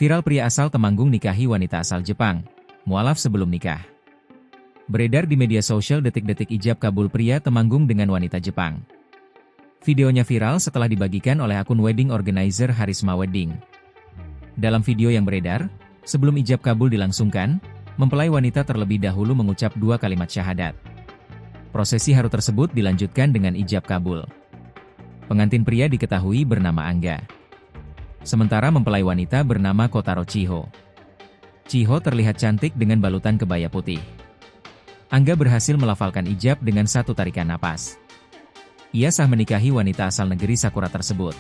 Viral pria asal Temanggung nikahi wanita asal Jepang. Mualaf sebelum nikah. Beredar di media sosial detik-detik ijab kabul pria Temanggung dengan wanita Jepang. Videonya viral setelah dibagikan oleh akun wedding organizer Harisma Wedding. Dalam video yang beredar, sebelum ijab kabul dilangsungkan, mempelai wanita terlebih dahulu mengucap 2 kalimat syahadat. Prosesi haru tersebut dilanjutkan dengan ijab kabul. Pengantin pria diketahui bernama Angga. Sementara mempelai wanita bernama Kotaro Chiho. Chiho terlihat cantik dengan balutan kebaya putih. Angga berhasil melafalkan ijab dengan satu tarikan napas. Ia sah menikahi wanita asal negeri Sakura tersebut.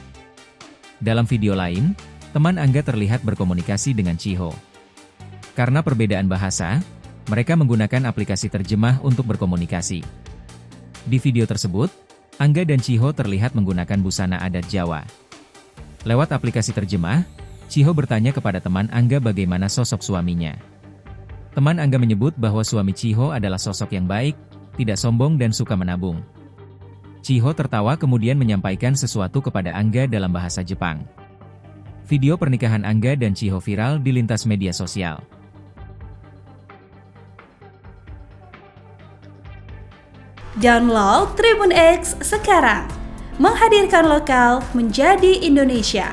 Dalam video lain, teman Angga terlihat berkomunikasi dengan Chiho. Karena perbedaan bahasa, mereka menggunakan aplikasi terjemah untuk berkomunikasi. Di video tersebut, Angga dan Chiho terlihat menggunakan busana adat Jawa. Lewat aplikasi terjemah, Chiho bertanya kepada teman Angga bagaimana sosok suaminya. Teman Angga menyebut bahwa suami Chiho adalah sosok yang baik, tidak sombong dan suka menabung. Chiho tertawa kemudian menyampaikan sesuatu kepada Angga dalam bahasa Jepang. Video pernikahan Angga dan Chiho viral di lintas media sosial. Download Tribun X sekarang, menghadirkan lokal menjadi Indonesia.